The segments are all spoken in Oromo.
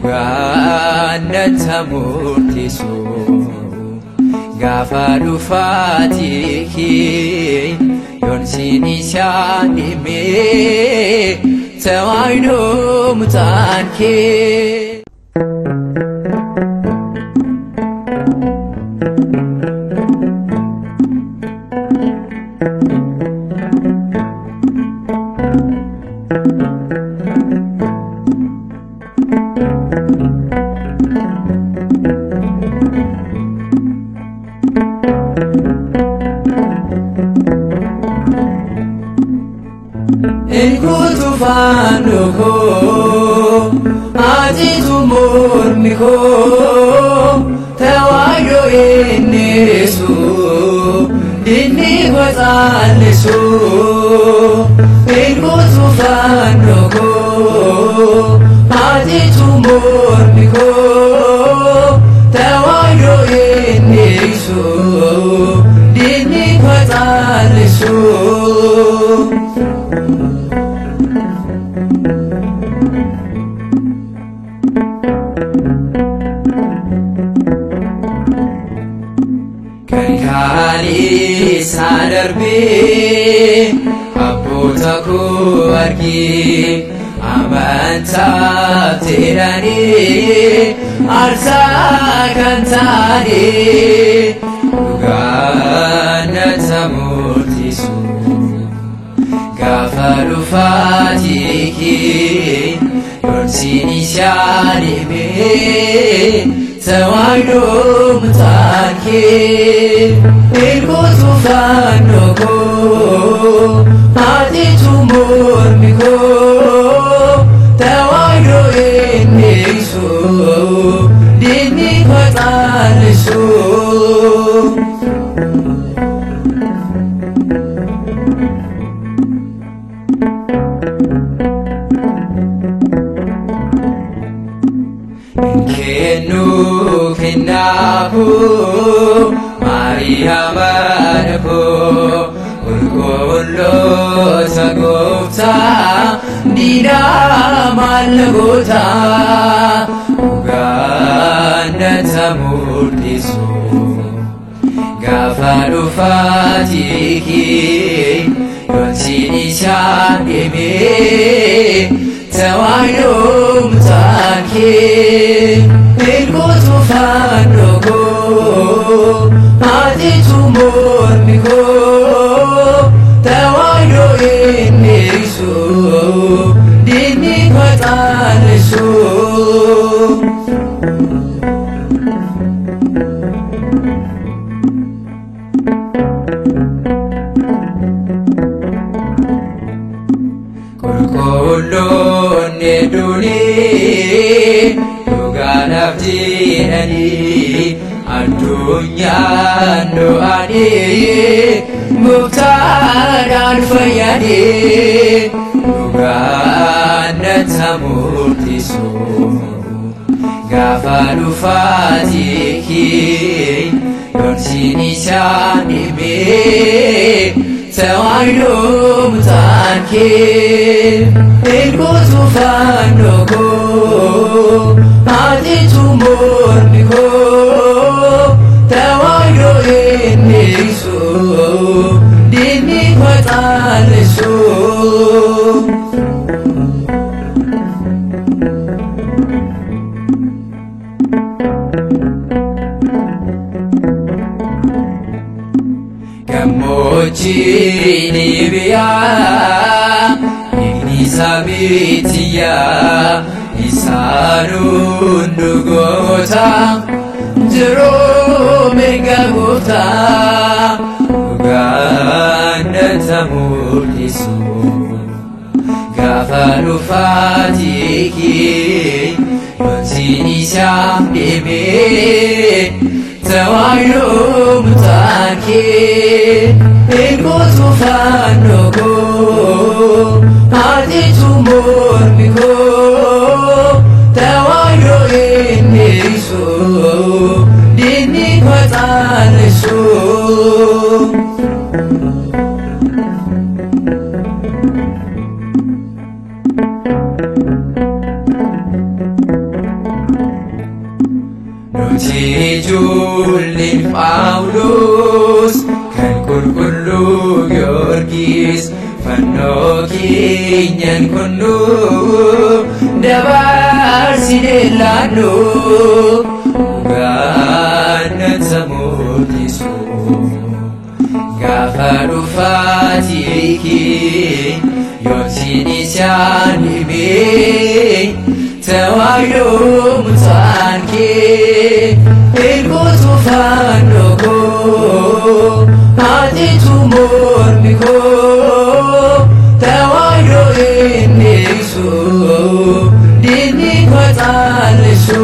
dhugaannata murteessu gaafa dhufaatihi yoon siin isaan himee tawaayidoo mutaan kee. Ikutu fanuko, atitu murmiko, tawayo inisu, dini watalisu. Ikutu fanuko, atitu murmiko, tawayo inisu, dini watalisu. Kali sadarbe abbootaku argi amanta tirani arsa kantani dhugaannata murteessu gaafa dhufaatihi yoon siin isaan himee tawaayidoo mutaan kee. Ikutu fanuko, atitu murmiko, tawaayidoo inisu, dini watalisu. Kennu kennaku Maria manako Urgolo sagofta Dida malagota Ugannata murteessu gaafa dhufaatihi yoon siin isaan himee tawaayidoo mutaan kee. Ikutu fanuko, atitu murmiko, tawaayidoo inisu, dini watalisu. Qulqulloon hedduun dhugaadhaaf jedhanii addunyaan du'anii muktaadhaan fayyadee dhugaannata murteessu gaafa dhufaatihi yoon siin isaan himee tawaayidoo mutaan kee. Ikutu fanuko, atitu murmiko, tawaayidoo inisu, dini watalisu. Gammoojjii Liibiyaa Ignisa bitiyaa isaanuun dhugoota jiruu mirga goota dhugaannata murteessu gaafa dhufaatihi yoon siin isaan himee tawaayidoo mutaan kee. Ikutu fanuko, atitu murmiko, tawaayidoo inisu, dini watalisu. Nuti ijoolleen Phaawulos kan qulqulluu Giyoorgis fannoo keenyan konnuu dabarsinee laannu dhugaan nutti mul'isu gaafa dhufaatii kee yoomsin isaan himee tawaayoo mutaan kee ilguutu fannoo koo atiitu mormi koo tawaayoo inni ibsu diinni koo xaallisu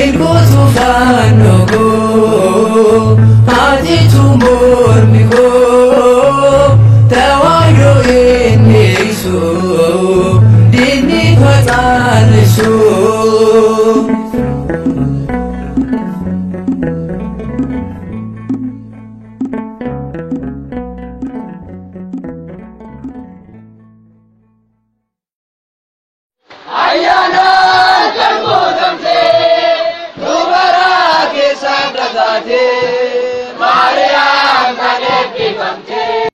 ilguutu fannoo koo atiitu mormi koo tawaayoo inni ibsu diinni koo xaallisu. Ayana Jangotamte, Dubara ke Sabragate, Maria Kanepti Kamte.